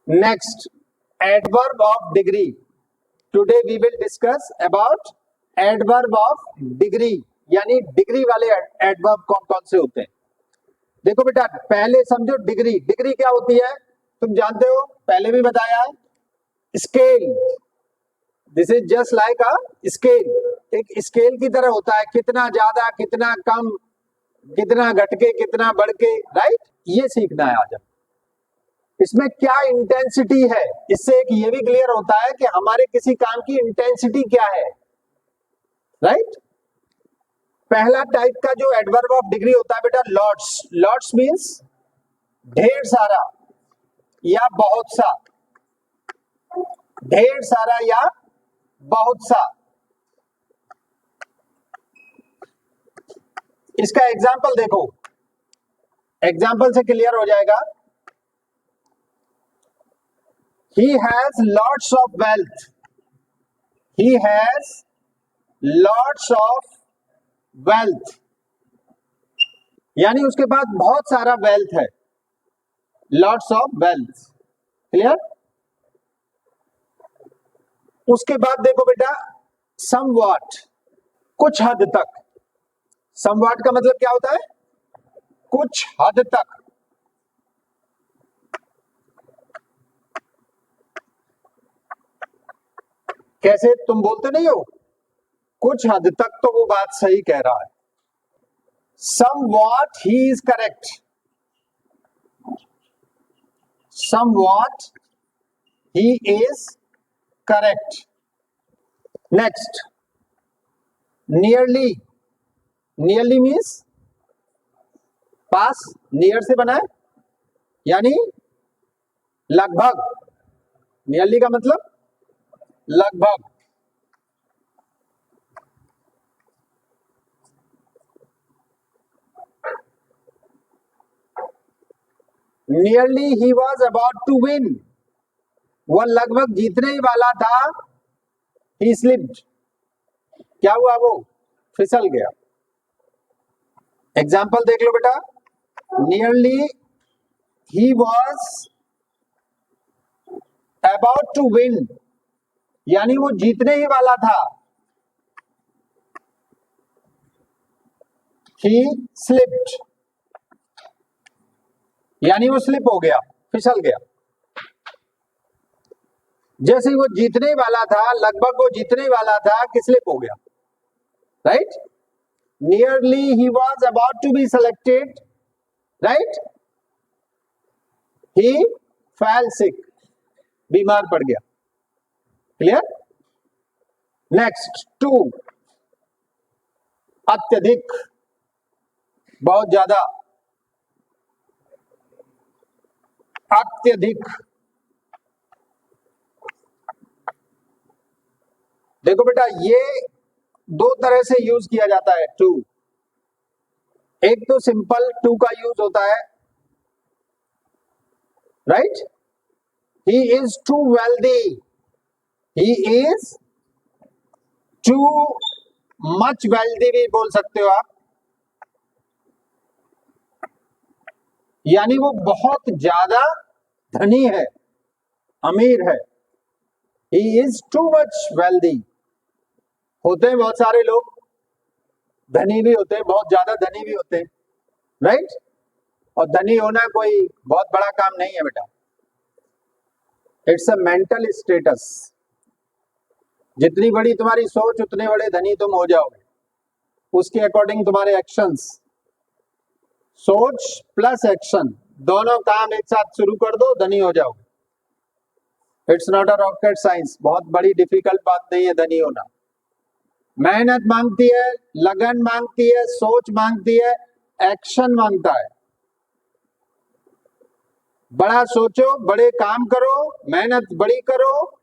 Next, adverb of degree. Today we will discuss about adverb of degree, यानी degree वाले adverb कौन कौन से होते हैं. देखो बेटा, पहले समझो डिग्री. डिग्री क्या होती है तुम जानते हो, पहले भी बताया है. Scale, this is just like a scale. एक स्केल की तरह होता है, कितना ज्यादा कितना कम, कितना घटके कितना बढ़ के, राइट. ये सीखना है आज हम. इसमें क्या इंटेंसिटी है, इससे एक ये भी क्लियर होता है कि हमारे किसी काम की इंटेंसिटी क्या है, राइट. पहला टाइप का जो एडवर्ब ऑफ डिग्री होता है बेटा, लॉट्स. लॉट्स मींस ढेर सारा या बहुत सा. ढेर सारा या बहुत सा. इसका एग्जाम्पल देखो, एग्जाम्पल से क्लियर हो जाएगा. He has lots of wealth. He has lots of wealth. यानी उसके पास बहुत सारा वेल्थ है. Lots of wealth. क्लियर. उसके बाद देखो बेटा, somewhat, कुछ हद तक. somewhat का मतलब क्या होता है, कुछ हद तक. कैसे, तुम बोलते नहीं हो कुछ हद तक, तो वो बात सही कह रहा है. somewhat he is correct. somewhat he is correct. next, nearly. nearly means pass, near से बना है यानी लगभग. nearly का मतलब लगभग. Nearly he was about to win. वह लगभग जीतने ही वाला था. He slipped. क्या हुआ, वो फिसल गया. एग्जाम्पल देख लो बेटा. Nearly he was about to win, यानी वो जीतने ही वाला था. He slipped, यानी वो स्लिप हो गया, फिसल गया. जैसे ही वो जीतने ही वाला था, लगभग वो जीतने ही वाला था कि स्लिप हो गया, right. Nearly he was about to be selected, right? He fell sick, बीमार पड़ गया. क्लियर. नेक्स्ट, टू, अत्यधिक, बहुत ज्यादा, अत्यधिक. देखो बेटा, ये दो तरह से यूज किया जाता है टू. एक तो सिंपल टू का यूज होता है, right. He is too wealthy. He is too much wealthy भी बोल सकते हो आप, यानी वो बहुत ज्यादा धनी है, अमीर है. ही इज टू मच वेल्दी. होते हैं बहुत सारे लोग धनी भी होते हैं, बहुत ज्यादा धनी भी होते हैं, राइट. और धनी होना कोई बहुत बड़ा काम नहीं है बेटा. It's a mental status. जितनी बड़ी तुम्हारी सोच उतने बड़े धनी तुम हो जाओगे. उसके अकॉर्डिंग तुम्हारे एक्शंस, सोच प्लस एक्शन दोनों काम एक साथ शुरू कर दो, धनी हो जाओगे. It's not a rocket science. बहुत बड़ी डिफिकल्ट बात नहीं है धनी होना. मेहनत मांगती है, लगन मांगती है, सोच मांगती है, एक्शन मांगता है. बड़ा सोचो, बड़े काम करो, मेहनत बड़ी करो,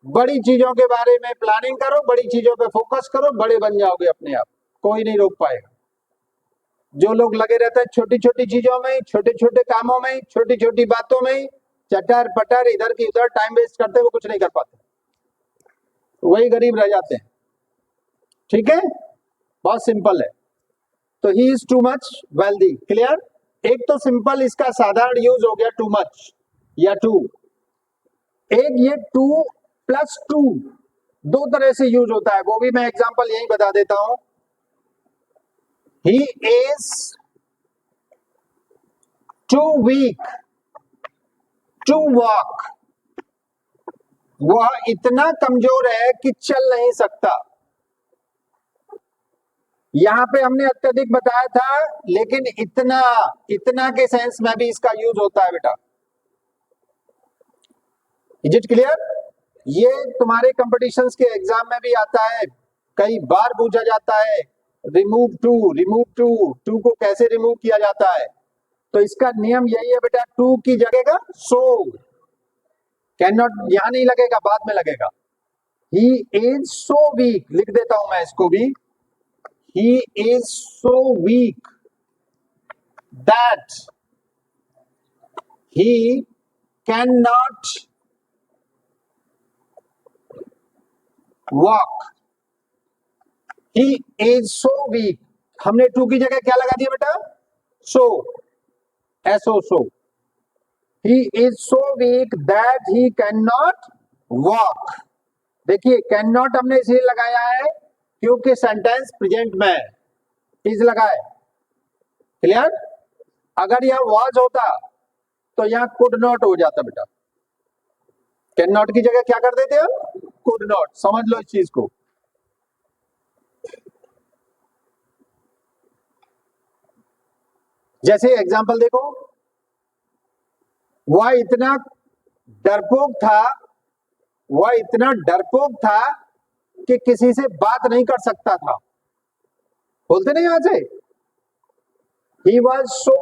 बड़ी चीजों के बारे में प्लानिंग करो, बड़ी चीजों पे फोकस करो, बड़े बन जाओगे अपने आप. कोई नहीं रोक पाएगा. जो लोग लगे रहते हैं छोटी छोटी चीजों में, छोटे छोटे कामों में, छोटी छोटी बातों में, चटर पटर इधर की उधर टाइम वेस्ट करते, वो कुछ नहीं कर पाते, वही गरीब रह जाते हैं. ठीक है, बहुत सिंपल है. तो ही is too much wealthy. Clear. एक तो सिंपल इसका साधारण यूज हो गया टू मच या टू, एक ये 2+2 दो तरह से यूज होता है, वो भी मैं एग्जांपल यही बता देता हूं। He is too weak to walk, वह इतना कमजोर है कि चल नहीं सकता। यहां पे हमने अत्यधिक बताया था, लेकिन इतना इतना के सेंस में भी इसका यूज होता है बेटा। Is it clear? ये तुम्हारे कंपटीशंस के एग्जाम में भी आता है, कई बार पूछा जाता है। रिमूव टू को कैसे रिमूव किया जाता है? तो इसका नियम यही है बेटा, टू की जगह का सो, कैन नॉट यहां नहीं लगेगा, बाद में लगेगा। ही इज सो वीक, लिख देता हूं मैं इसको भी। He is so weak that he can not walk. He is so weak, हमने टू की जगह क्या लगा दिया बेटा? So, S O so. He is so weak that he can not walk. देखिए कैन नॉट हमने इसलिए लगाया है क्योंकि सेंटेंस प्रेजेंट में है, इज लगा है। क्लियर? अगर यह वॉज होता तो यहां कुड नॉट हो जाता बेटा। कैन नॉट की जगह क्या कर देते हम? Could not. समझ लो इस चीज को। जैसे एग्जांपल देखो, वह इतना डरपोक था, वह इतना डरपोक था कि किसी से बात नहीं कर सकता था। बोलते नहीं यहां से, ही वॉज सो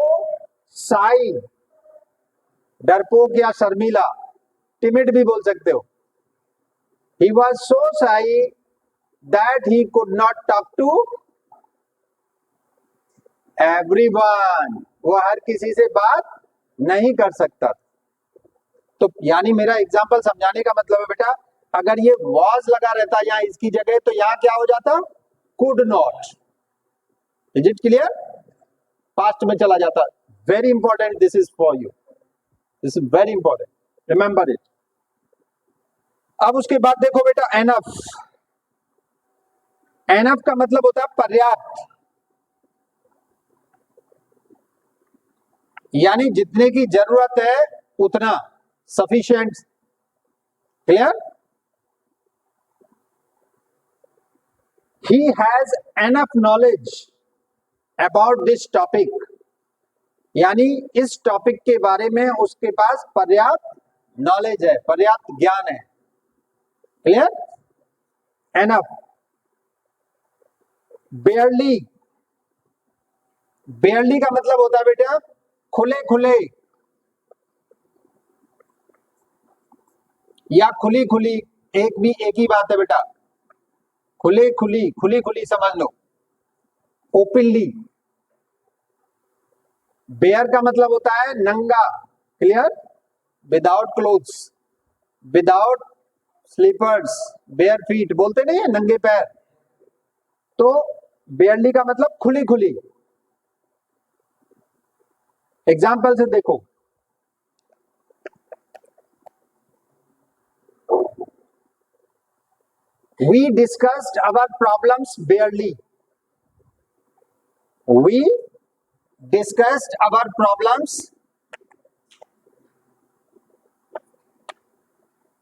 शाई, डरपोक या शर्मीला, टिमिड भी बोल सकते हो। ही was so shy that he could not talk to everyone, वो हर किसी से बात नहीं कर सकता। तो यानी मेरा एग्जांपल समझाने का मतलब है बेटा, अगर ये वॉज लगा रहता यहाँ इसकी जगह, तो यहां क्या हो जाता? Could not. Is it clear? Past में चला जाता। Very important, this is for you, this is very important, remember it. अब उसके बाद देखो बेटा, एनफ। एनफ का मतलब होता है पर्याप्त, यानी जितने की जरूरत है उतना, sufficient. Clear? He has enough knowledge about this topic, यानी इस टॉपिक के बारे में उसके पास पर्याप्त नॉलेज है, पर्याप्त ज्ञान है। क्लियर? एनफ। बेयरली, बेयरली का मतलब होता है बेटा खुले खुले या खुली खुली, एक ही बात है बेटा। खुले खुली, खुली खुली समझ लो। ओपनली। बेयर का मतलब होता है नंगा। Clear? Without clothes, without slippers, bare feet, बोलते नहीं है नंगे पैर। तो बेयरली का मतलब खुली खुली। एग्जाम्पल से देखो, we discussed our problems barely. We discussed our problems,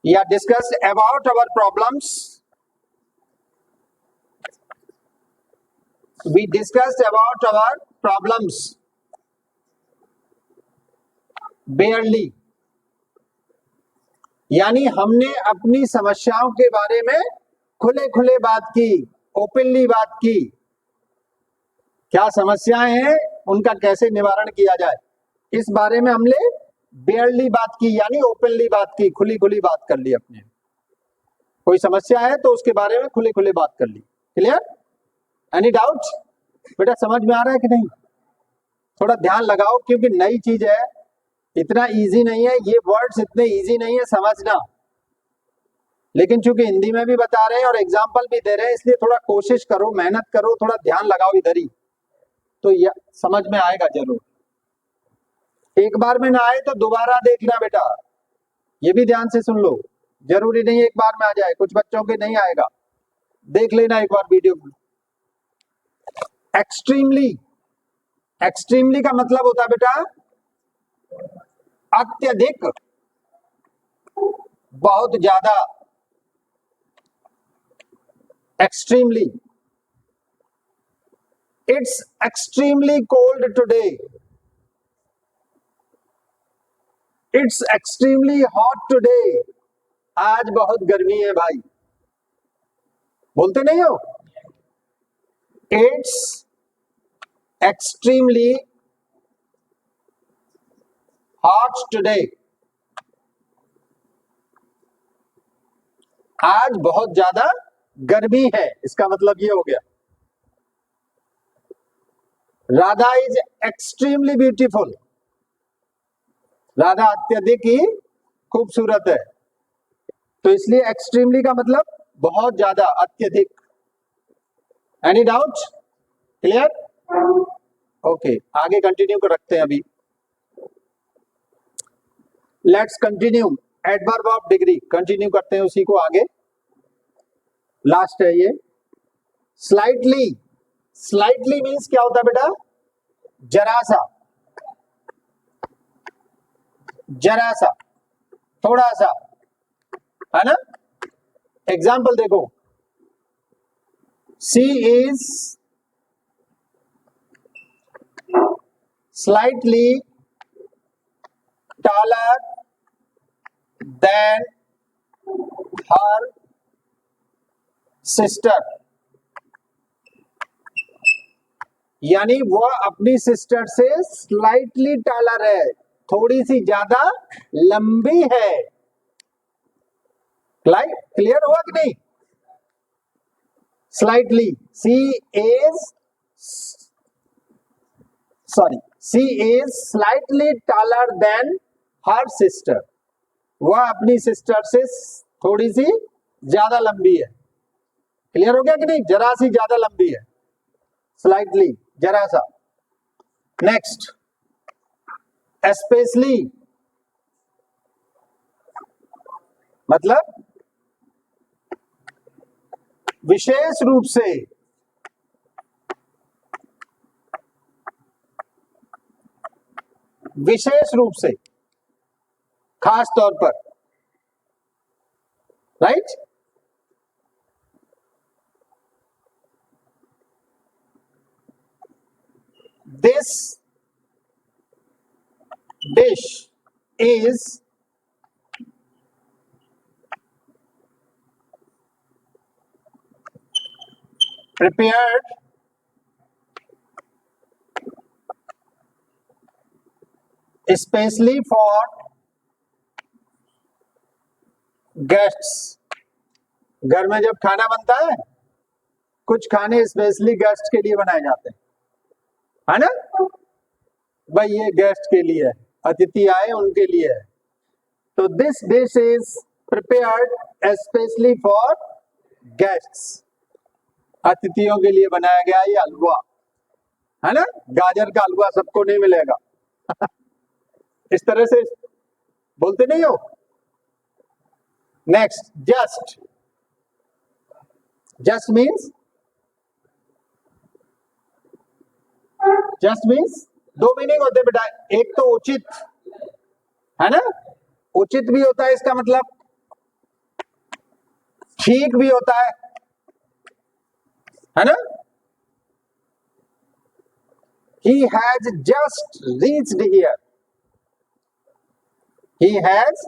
या discussed about our problems. We discussed about our problems barely, यानी हमने अपनी समस्याओं के बारे में खुले खुले बात की, ओपनली बात की। क्या समस्याएं हैं, उनका कैसे निवारण किया जाए, इस बारे में हमने बेयरली बात की, यानी ओपनली बात की, खुली खुली बात कर ली अपने। कोई समस्या है तो उसके बारे में खुली खुली बात कर ली। क्लियर? Any doubt? बेटा समझ में आ रहा है कि नहीं? थोड़ा ध्यान लगाओ, क्योंकि नई चीज है, इतना इजी नहीं है, ये वर्ड्स इतने इजी नहीं है समझना। लेकिन चूंकि हिंदी में भी बता रहे हैं और एग्जाम्पल भी दे रहे हैं, इसलिए थोड़ा कोशिश करो, मेहनत करो, थोड़ा ध्यान लगाओ इधर ही, तो समझ में आएगा जरूर। एक बार में ना आए तो दोबारा देखना बेटा, ये भी ध्यान से सुन लो, जरूरी नहीं एक बार में आ जाए, कुछ बच्चों के नहीं आएगा, देख लेना एक बार वीडियो। एक्सट्रीमली, एक्सट्रीमली का मतलब होता है बेटा अत्यधिक, बहुत ज्यादा। Extremely, it's extremely cold today, it's extremely hot today, आज बहुत गर्मी है भाई, बोलते नहीं हो? इट्स एक्सट्रीमली हॉट टुडे, आज बहुत ज्यादा गर्मी है, इसका मतलब ये हो गया। Radha is extremely beautiful, Radha अत्यधिक ही खूबसूरत है, तो इसलिए एक्सट्रीमली का मतलब बहुत ज्यादा, अत्यधिक। Any doubt? क्लियर? ओके, आगे कंटिन्यू कर रखते हैं अभी। Let's continue adverb of degree, continue करते हैं उसी को आगे, लास्ट है ये। स्लाइटली, स्लाइटली मीन्स क्या होता है बेटा? जरा सा, जरा सा, थोड़ा सा, है ना? एग्जाम्पल देखो, she is slightly taller than her sister, यानी वह अपनी सिस्टर से स्लाइटली टालर है, थोड़ी सी ज्यादा लंबी है। क्लियर हुआ कि नहीं? Slightly, she is slightly taller than her sister, वह अपनी सिस्टर से थोड़ी सी ज्यादा लंबी है। क्लियर हो गया कि नहीं? जरा सी ज्यादा लंबी है, स्लाइटली, जरा सा। नेक्स्ट, स्पेशली, मतलब विशेष रूप से, विशेष रूप से, खास तौर पर, right? This dish is prepared especially for guests, घर में जब खाना बनता है, कुछ खाने स्पेशली गेस्ट के लिए बनाए जाते हैं, है ना? भाई ये गेस्ट के लिए है, अतिथि आए उनके लिए है, तो this dish is prepared specially for guests, अतिथियों के लिए बनाया गया ये हलवा, है ना? गाजर का हलवा सबको नहीं मिलेगा। इस तरह से बोलते नहीं हो? Next, just, just means, just means दो मीनिंग होते हैं बेटा, एक तो उचित, है ना? उचित भी होता है इसका मतलब, ठीक भी होता है ना? He has just reached here, he has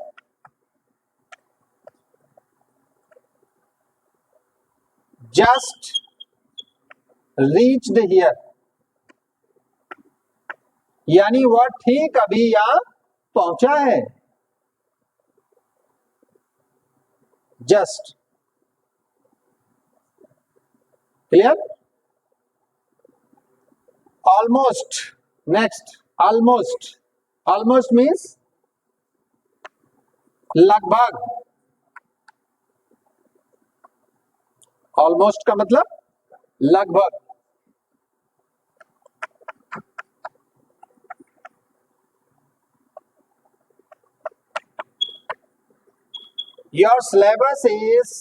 just reached here, यानी वह ठीक अभी यहां पहुंचा है। Just, clear? Almost, next, almost, almost means लगभग, ऑलमोस्ट का मतलब लगभग। Your syllabus is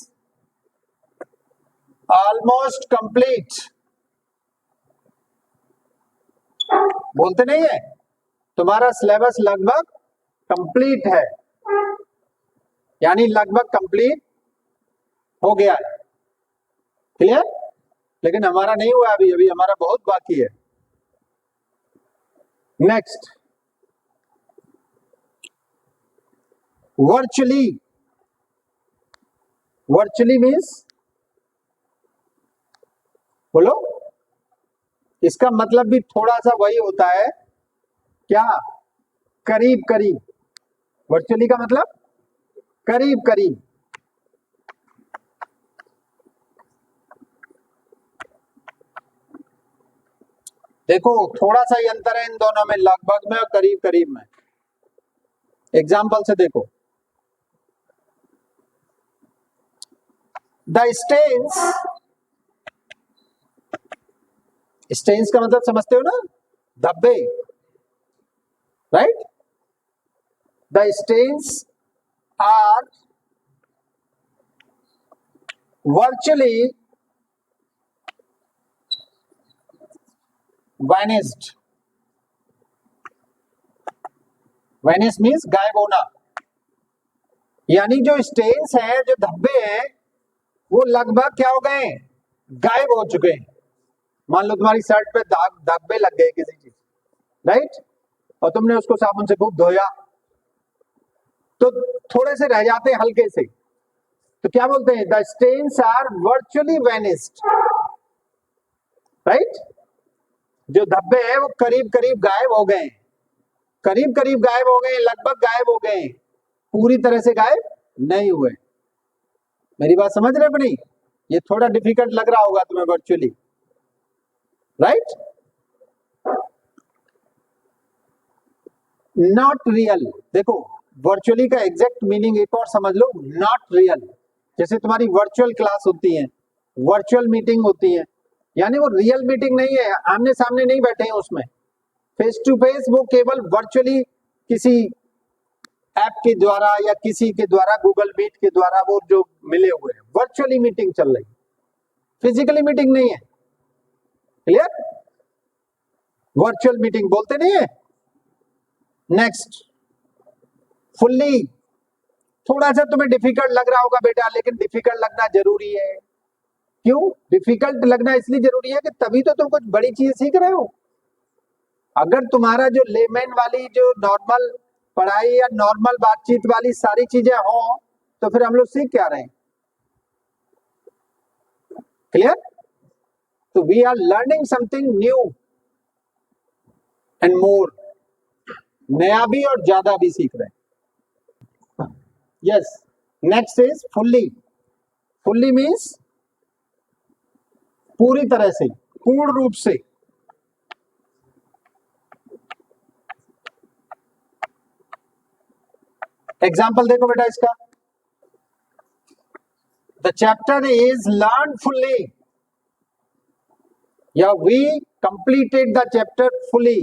almost complete. बोलते नहीं है, तुम्हारा सिलेबस लगभग कंप्लीट है, यानी लगभग कंप्लीट हो गया है। क्लियर? लेकिन हमारा नहीं हुआ अभी, अभी हमारा बहुत बाकी है। Next, virtually. वर्चुअली मीन्स, बोलो, इसका मतलब भी थोड़ा सा वही होता है क्या, करीब करीब। वर्चुअली का मतलब करीब करीब। देखो थोड़ा सा ही अंतर है इन दोनों में, लगभग में और करीब करीब में। एग्जाम्पल से देखो, द स्टेन्स, स्टेन्स का मतलब समझते हो ना, धब्बे, right. The stains are virtually vanished. Vanish means गायब होना, यानी जो स्टेन्स है, जो धब्बे हैं, वो लगभग क्या हो गए, गायब हो चुके हैं। मान लो तुम्हारी शर्ट पे दाग धब्बे लग गए किसी चीज, राइट, और तुमने उसको साबुन से खूब धोया, तो थोड़े से रह जाते हैं हल्के से, तो क्या बोलते हैं, the stains are virtually vanished, right. जो धब्बे हैं वो करीब करीब गायब हो गए, करीब करीब गायब हो गए, लगभग गायब हो गए, पूरी तरह से गायब नहीं हुए। मेरी बात समझ रहे हो नहीं? ये थोड़ा डिफिकल्ट लग रहा होगा तुम्हें, वर्चुअली, राइट। नॉट रियल, देखो वर्चुअली का एग्जैक्ट मीनिंग एक और समझ लो, नॉट रियल। जैसे तुम्हारी वर्चुअल क्लास होती है, वर्चुअल मीटिंग होती है, यानी वो रियल मीटिंग नहीं है, आमने सामने नहीं बैठे हैं उसमें, फेस टू फेस, वो केवल वर्चुअली किसी ऐप के द्वारा या किसी के द्वारा, गूगल मीट के द्वारा वो जो मिले हुए हैं, वर्चुअली मीटिंग चल रही, फिजिकली मीटिंग नहीं है। क्लियर? वर्चुअल मीटिंग बोलते नहीं है। Next, fully. थोड़ा सा तुम्हें डिफिकल्ट लग रहा होगा बेटा, लेकिन डिफिकल्ट लगना जरूरी है। क्यों डिफिकल्ट लगना इसलिए जरूरी है कि तभी तो तुम कुछ बड़ी चीज सीख रहे हो। अगर तुम्हारा जो लेमैन वाली जो नॉर्मल पढ़ाई या नॉर्मल बातचीत वाली सारी चीजें हो, तो फिर हम लोग सीख क्या रहे हैं? क्लियर? तो we are learning something new and more, नया भी और ज्यादा भी सीख रहे हैं। Yes, next is fully. Fully means पूरी तरह से, पूर्ण रूप से। एग्जाम्पल देखो बेटा इसका, the chapter is learn fully, या we completed the chapter fully,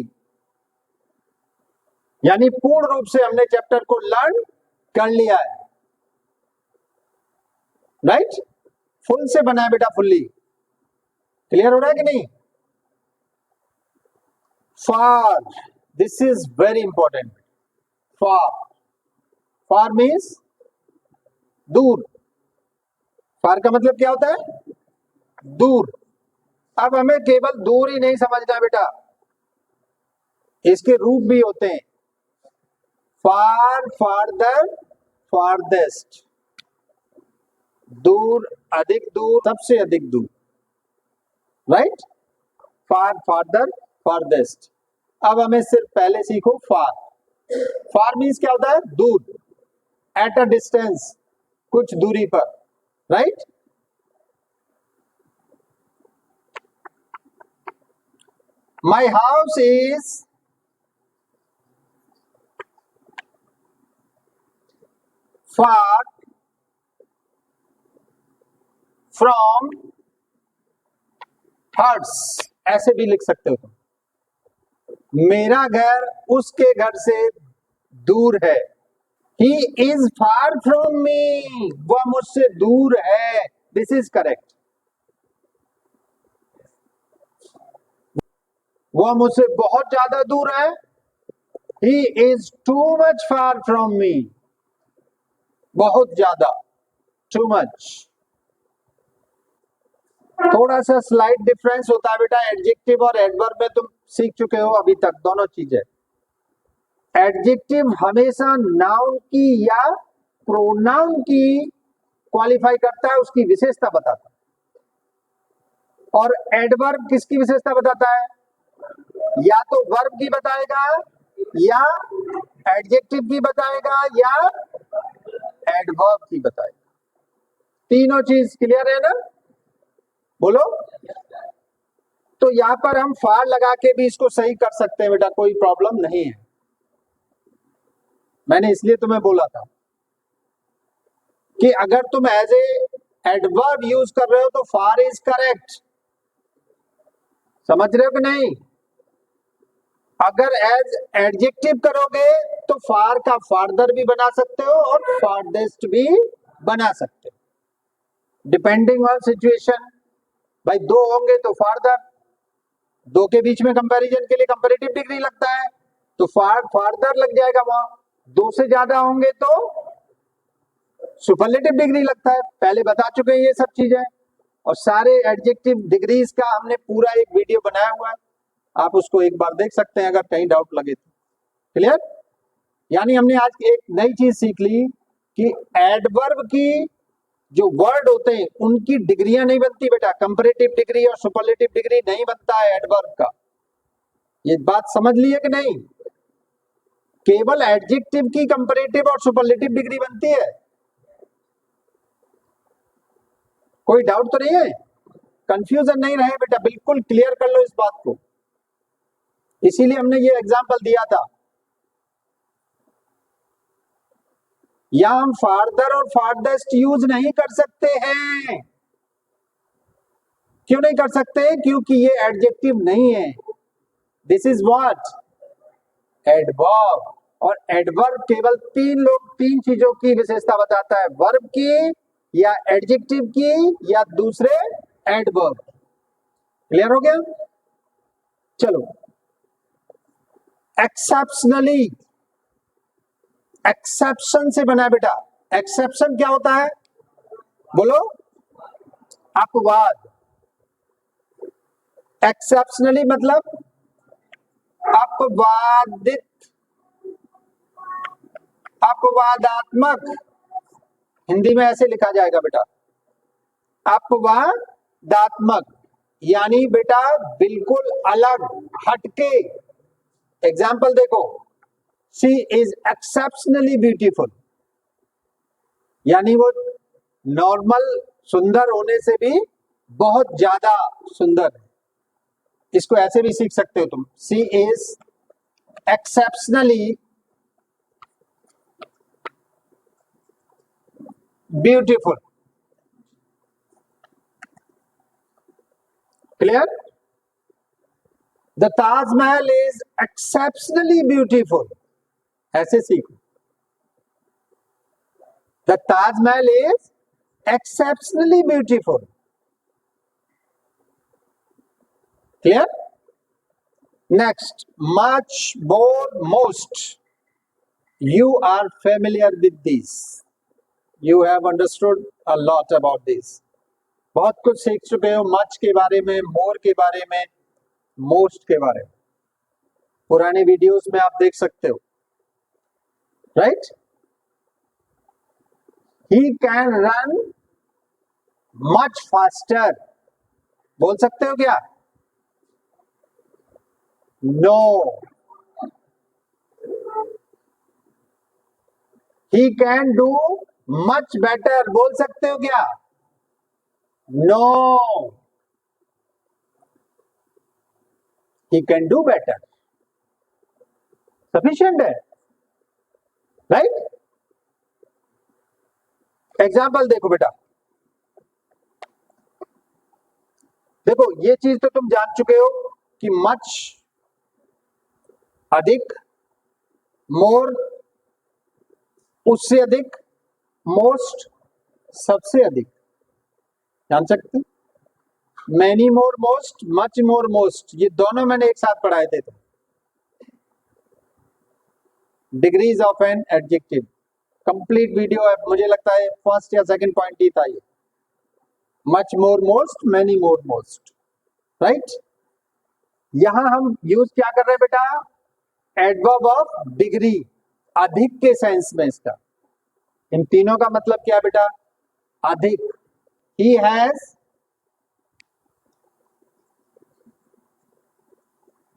यानी पूर्ण रूप से हमने चैप्टर को लर्न कर लिया है, राइट। फुल से बना है बेटा, फुल्ली। क्लियर हो रहा है कि नहीं? Far, this is very important. Far, far means दूर। फार का मतलब क्या होता है? दूर। अब हमें केवल दूर ही नहीं समझना बेटा, इसके रूप भी होते हैं, फार, फारदर, फारदेस्ट। दूर, अधिक दूर, सबसे अधिक दूर, राइट। फार, फारदर, फारदेस्ट। अब हमें सिर्फ पहले सीखो फार। फार मीन्स क्या होता है? दूर, एट अ डिस्टेंस, कुछ दूरी पर, right. My house is far from hers, ऐसे भी लिख सकते हो तुम, मेरा घर उसके घर से दूर है। He is far from me, वह मुझसे दूर है, दिस इज करेक्ट। वह मुझसे बहुत ज्यादा दूर है, ही is too much far from me, बहुत ज्यादा, टू मच। थोड़ा सा स्लाइट डिफरेंस होता है बेटा एडजेक्टिव और एडवर्ब में, तुम सीख चुके हो अभी तक दोनों चीजें। एडजेक्टिव हमेशा नाउन की या प्रोनाउन की क्वालिफाई करता है, उसकी विशेषता बताता है, और एडवर्ब किसकी विशेषता बताता है, या तो वर्ब की बताएगा, या एडजेक्टिव की बताएगा, या एडवर्ब की बताएगा। तीनों चीज क्लियर है ना, बोलो। तो यहां पर हम फार लगा के भी इसको सही कर सकते हैं बेटा, कोई प्रॉब्लम नहीं है। मैंने इसलिए तुम्हें बोला था कि अगर तुम एज ए एडवर्ब यूज कर रहे हो तो फार इज करेक्ट, समझ रहे हो कि नहीं। अगर एज एडजेक्टिव करोगे तो फार का फार्दर भी बना सकते हो और फार्देस्ट भी बना सकते हो, डिपेंडिंग ऑन सिचुएशन। भाई दो होंगे तो फार्दर, दो के बीच में कंपैरिजन के लिए कंपैरेटिव डिग्री लगता है, तो फार्दर लग जाएगा वहां। दो से ज्यादा होंगे तो सुपरलेटिव डिग्री लगता है, पहले बता चुके हैं ये सब चीजें। और सारे एडजेक्टिव डिग्रीज का हमने पूरा एक वीडियो बनाया हुआ है, आप उसको एक बार देख सकते हैं अगर कहीं डाउट लगे तो। क्लियर। यानी हमने आज एक नई चीज सीख ली कि एडवर्ब की जो वर्ड होते हैं उनकी डिग्रियां नहीं बनती बेटा, कंपैरेटिव डिग्री और सुपरलेटिव डिग्री नहीं बनता है एडवर्ब का। ये बात समझ ली है कि नहीं। केवल एडजेक्टिव की कंपैरेटिव और सुपरलेटिव डिग्री बनती है। कोई डाउट तो नहीं है, कंफ्यूजन नहीं रहे बेटा, बिल्कुल क्लियर कर लो इस बात को। इसीलिए हमने ये एग्जांपल दिया था। या हम फार्दर और फार्देस्ट यूज नहीं कर सकते हैं। क्यों नहीं कर सकते, क्योंकि ये एडजेक्टिव नहीं है, दिस इज व्हाट, एडवर्ब। और एडवर्ब केवल तीन चीजों की विशेषता बताता है, वर्ब की, या एडजेक्टिव की, या दूसरे एडवर्ब। क्लियर हो गया। चलो, एक्सेप्शनली, एक्सेप्शन से बना है बेटा। एक्सेप्शन क्या होता है, बोलो, अपवाद। एक्सेप्शनली मतलब अपवादित, अपवादात्मक, हिंदी में ऐसे लिखा जाएगा बेटा, अपवादात्मक। यानी बेटा बिल्कुल अलग, हटके। एग्जाम्पल देखो, शी इज एक्सेप्शनली ब्यूटीफुल, यानी वो नॉर्मल सुंदर होने से भी बहुत ज्यादा सुंदर है। इसको ऐसे भी सीख सकते हो तुम, she is exceptionally beautiful. Clear. The Taj Mahal is exceptionally beautiful, ऐसे सीखो, the Taj Mahal is exceptionally beautiful. Clear. Next, much, more, most, you are familiar with this, you have understood a lot about this। बहुत कुछ सीख चुके हो मच के बारे में, मोर के बारे में, मोस्ट के बारे में, पुराने वीडियोस में आप देख सकते हो, right. He can run much faster, बोल सकते हो क्या, no. He can do much better, बोल सकते हो क्या, no. He can do better, sufficient है, राइट। एग्जाम्पल देखो बेटा, देखो ये चीज तो तुम जान चुके हो कि मच अधिक, मोर उससे अधिक, मोस्ट सबसे अधिक, जान सकते, many more most, much more most, ये दोनों मैंने एक साथ पढ़ाए थे। Degrees of an adjective, complete video है, मुझे लगता है फर्स्ट या सेकंड पॉइंट ही था ये, much more most, many more most, right. यहां हम यूज क्या कर रहे हैं बेटा, एडवर्ब ऑफ डिग्री, अधिक के सेंस में इसका। इन तीनों का मतलब क्या है बेटा, अधिक। He has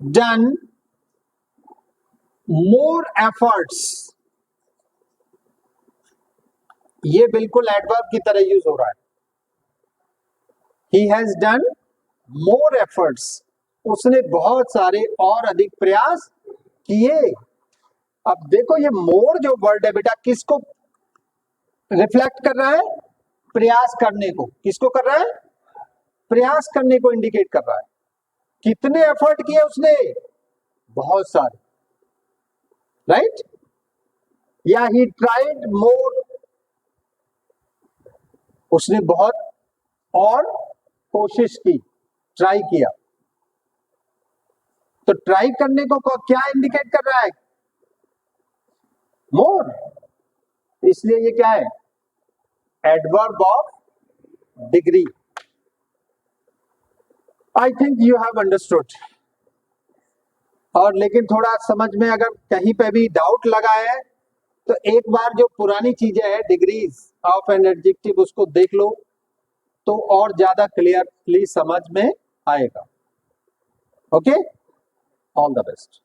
done more efforts, ये बिल्कुल एडवर्ब की तरह यूज हो रहा है। He has done more efforts, उसने बहुत सारे और अधिक प्रयास किए। अब देखो ये मोर जो वर्ड है बेटा, किसको रिफ्लेक्ट कर रहा है, प्रयास करने को। किसको कर रहा है, प्रयास करने को इंडिकेट कर रहा है। कितने एफर्ट किए उसने, बहुत सारे, राइट। या ही ट्राइड मोर, उसने बहुत और कोशिश की, ट्राई किया। तो ट्राई करने को क्या इंडिकेट कर रहा है, मोर, इसलिए ये क्या है, adverb of degree. I think you have understood. और लेकिन थोड़ा समझ में अगर कहीं पे भी डाउट लगा है तो एक बार जो पुरानी चीजें हैं, डिग्रीज ऑफ एन एडजेक्टिव, उसको देख लो तो और ज्यादा क्लियरली समझ में आएगा। Okay, all the best.